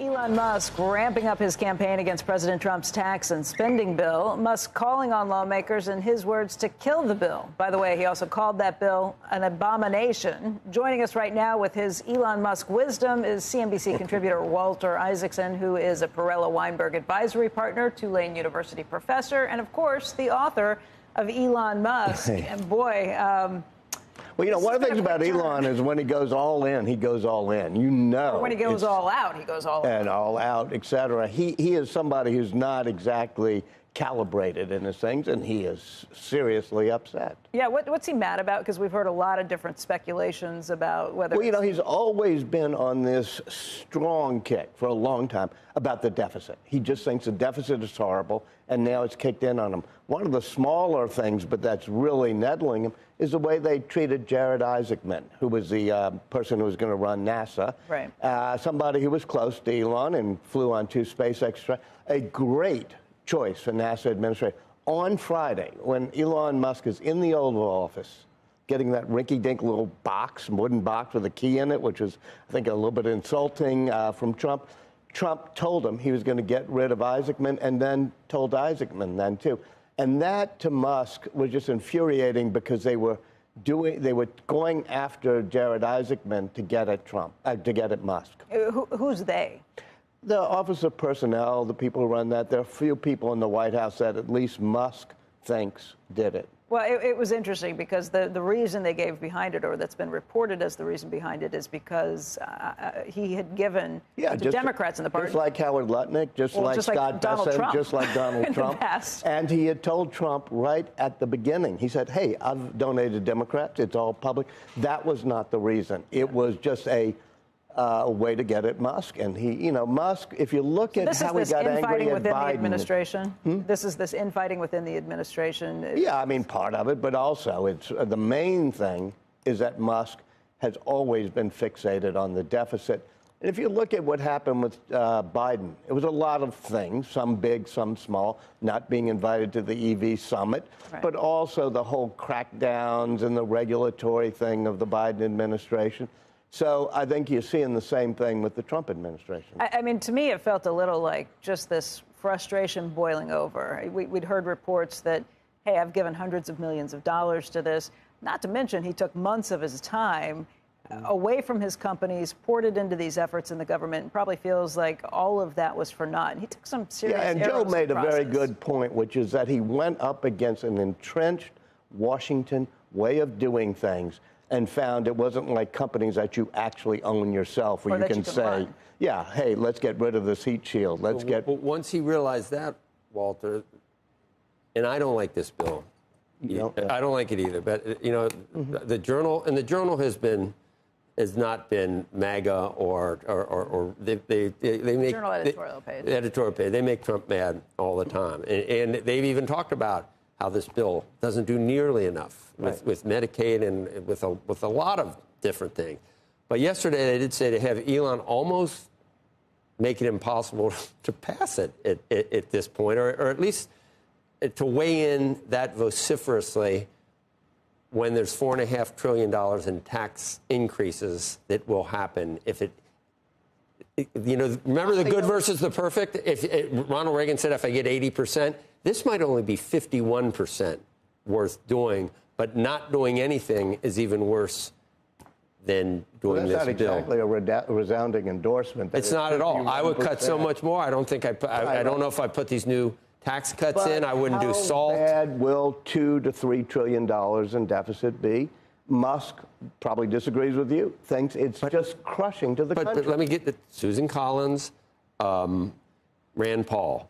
Elon Musk ramping up his campaign against President Trump's tax and spending bill. Musk calling on lawmakers, in his words, to kill the bill. By the way, he also called that bill an abomination. Joining us right now with his Elon Musk wisdom is CNBC contributor Walter Isaacson, who is a Perella Weinberg advisory partner, Tulane University professor, and, of course, the author of Elon Musk. And, boy, well, you know, one of the things about Elon is when he goes all in, he goes all in. You know. Or when he goes all out, he goes all in. And all out, et cetera. He is somebody who's not exactly calibrated in his things, and he is seriously upset. Yeah, what's he mad about? Because we've heard a lot of different speculations about whether... Well, you know, he's always been on this strong kick for a long time about the deficit. He just thinks the deficit is horrible, and now it's kicked in on him. One of the smaller things, but that's really nettling him, is the way they treated Jared Isaacman, who was the person who was going to run NASA. Right. Somebody who was close to Elon and flew on 2 SpaceX. A great choice for NASA administration. On Friday, when Elon Musk is in the Oval Office, getting that rinky-dink little box, wooden box with a key in it, which was, I think, a little bit insulting from Trump. Trump told him he was going to get rid of Isaacman, and then told Isaacman then, too. And that, to Musk, was just infuriating because they were going after Jared Isaacman to get at Trump, to get at Musk. Who's they? The Office of Personnel, the people who run that. There are few people in the White House that at least Musk thinks did it. Well, it was interesting because the reason they gave behind it, or that's been reported as the reason behind it, is because he had given to Democrats in the party. Just like Howard Lutnick, just like Scott Bessent, just like Donald Trump. And he had told Trump right at the beginning, he said, hey, I've donated to Democrats. It's all public. That was not the reason. It was just a way to get at Musk. And he, you know, Musk, if you look at how he got angry at Biden. The administration? This is this infighting within the administration? Yeah, I mean, part of it, but also it's the main thing is that Musk has always been fixated on the deficit. And if you look at what happened with Biden, it was a lot of things, some big, some small, not being invited to the EV summit, but also the whole crackdowns and the regulatory thing of the Biden administration. So I think you're seeing the same thing with the Trump administration. I mean, to me, it felt a little like just this frustration boiling over. We'd heard reports that, hey, I've given hundreds of millions of dollars to this. Not to mention, he took months of his time away from his companies, poured it into these efforts in the government, and probably feels like all of that was for naught. And he took some serious and Joe made a very good point, which is that he went up against an entrenched Washington way of doing things, and found it wasn't like companies that you actually own yourself, where you can say, yeah, hey, let's get rid of this heat shield. Let's get. But once he realized that, Walter, and I don't like this bill. I don't like it either. But you know, the Journal has not been MAGA or they make Journal editorial page. Editorial page. They make Trump mad all the time, and they've even talked about how this bill doesn't do nearly enough with Medicaid and with a lot of different things. But yesterday they did say to have Elon almost make it impossible to pass it at this point, or at least to weigh in that vociferously when there's $4.5 trillion in tax increases that will happen if it. You know, remember the good versus the perfect? Ronald Reagan said, if I get 80%, this might only be 51% worth doing, but not doing anything is even worse than doing this bill. That's not exactly a resounding endorsement. It's not at all. I would cut so much more. I don't think I don't know if I put these new tax cuts in. I wouldn't do salt. How bad will $2 to $3 trillion in deficit be? Musk probably disagrees with you, thinks it's just crushing to the country. But let me get Susan Collins, Rand Paul,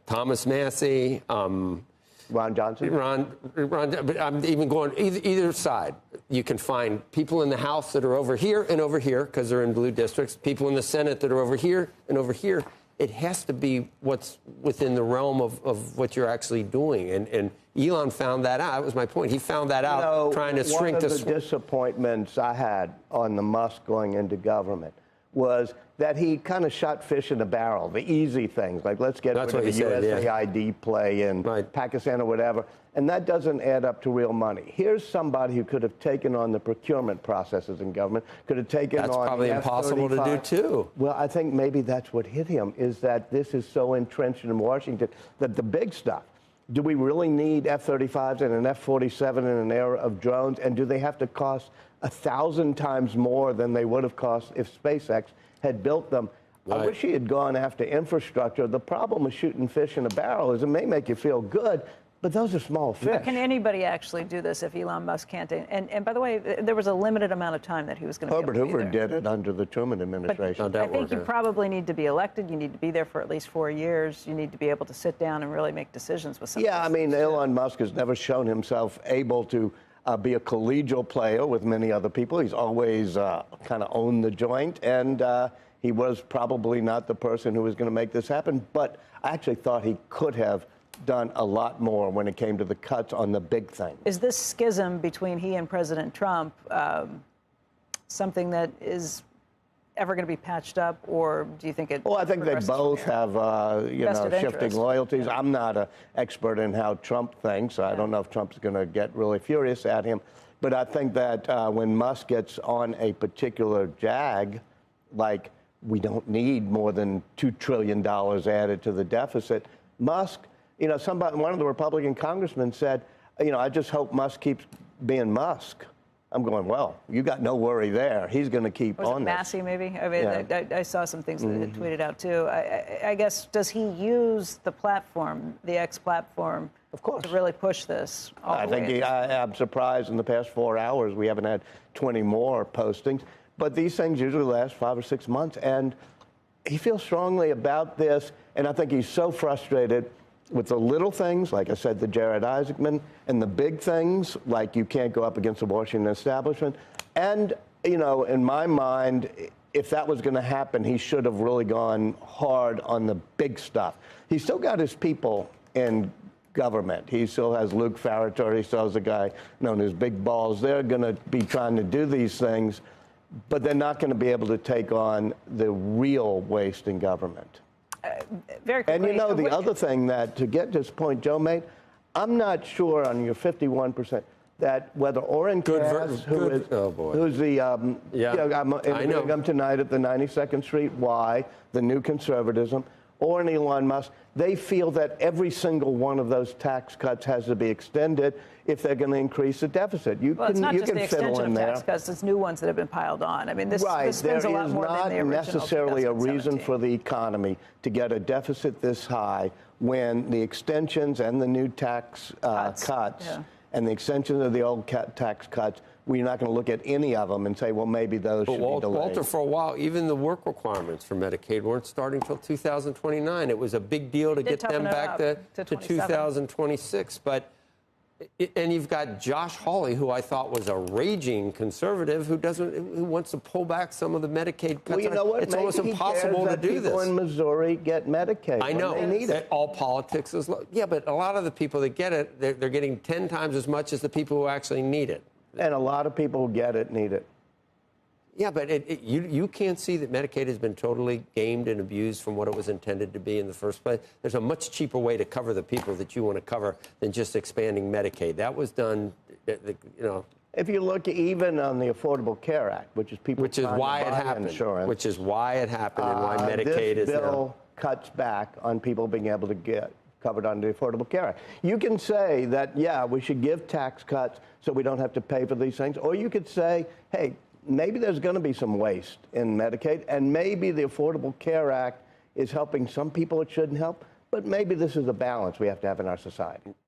Thomas Massey, Ron Johnson. But I'm even going either side. You can find people in the House that are over here and over here because they're in blue districts, people in the Senate that are over here and over here. It has to be what's within the realm of what you're actually doing. And Elon found that out. That was my point. He found that out trying to shrink One of the disappointments I had on the Musk going into government was that he kind of shot fish in a barrel, the easy things, like let's get rid of the USAID play in Pakistan or whatever, and that doesn't add up to real money. Here's somebody who could have taken on the procurement processes in government, could have taken on... That's probably impossible to do, too. Well, I think maybe that's what hit him, is that this is so entrenched in Washington that the big stuff, do we really need F-35s and an F-47 in an era of drones, and do they have to cost 1,000 times more than they would have cost if SpaceX had built them? I wish he had gone after infrastructure. The problem with shooting fish in a barrel is it may make you feel good, but those are small fish. But can anybody actually do this if Elon Musk can't? And by the way, there was a limited amount of time that he was going to be able to be Herbert Hoover there. did it under the Truman administration. But I think you probably need to be elected. You need to be there for at least 4 years. You need to be able to sit down and really make decisions with some. Yeah, I mean, Elon Musk has never shown himself able to be a collegial player with many other people. He's always kind of owned the joint, and he was probably not the person who was going to make this happen. But I actually thought he could have done a lot more when it came to the cuts on the big thing. Is this schism between he and President Trump something that is ever going to be patched up, or do you think it? Well, I think they both have, shifting loyalties. I'm not an expert in how Trump thinks. I don't know if Trump's going to get really furious at him. But I think that when Musk gets on a particular jag, like we don't need more than $2 trillion added to the deficit, Musk, one of the Republican congressmen said, I just hope Musk keeps being Musk. I'm going, well, you got no worry there. He's going to keep on this. Massey, maybe? I mean, I saw some things that it tweeted out, too. I guess, does he use the platform, the X platform, of course, to really push this? I'm surprised in the past 4 hours we haven't had 20 more postings. But these things usually last 5 or 6 months. And he feels strongly about this. And I think he's so frustrated with the little things, like I said, the Jared Isaacman, and the big things, like you can't go up against the Washington establishment. And, in my mind, if that was going to happen, he should have really gone hard on the big stuff. He's still got his people in government. He still has Luke Farrakhan. He still has a guy known as Big Balls. They're going to be trying to do these things, but they're not going to be able to take on the real waste in government. Very quickly, and the other thing that, to get to this point Joe made, I'm not sure on your 51% that whether Orrin Cass, who's the, I'm interviewing him tonight at the 92nd Street Y, the new conservatism, or an Elon Musk, they feel that every single one of those tax cuts has to be extended if they're going to increase the deficit. It's not just the extension of tax cuts, it's new ones that have been piled on. I mean, this spends a lot more than the original. There is not necessarily a reason for the economy to get a deficit this high when the extensions and the new tax cuts and the extensions of the old tax cuts, we're not going to look at any of them and say, well, maybe those should be delayed. Walter, for a while, even the work requirements for Medicaid weren't starting until 2029. It was a big deal to get them back to 2026. And you've got Josh Hawley, who I thought was a raging conservative, who wants to pull back some of the Medicaid cuts. Well, you know what? It's almost impossible to do this. People in Missouri get Medicaid. I know. They need it. All politics is yeah, but a lot of the people that get it, they're getting 10 times as much as the people who actually need it. And a lot of people who get it need it. Yeah, but you can't see that Medicaid has been totally gamed and abused from what it was intended to be in the first place. There's a much cheaper way to cover the people that you want to cover than just expanding Medicaid. That was done, If you look even on the Affordable Care Act, which is why it happened, insurance, which is why it happened and why Medicaid this is bill cuts back on people being able to get covered under the Affordable Care Act. You can say that, yeah, we should give tax cuts so we don't have to pay for these things. Or you could say, hey, maybe there's going to be some waste in Medicaid, and maybe the Affordable Care Act is helping some people it shouldn't help, but maybe this is a balance we have to have in our society.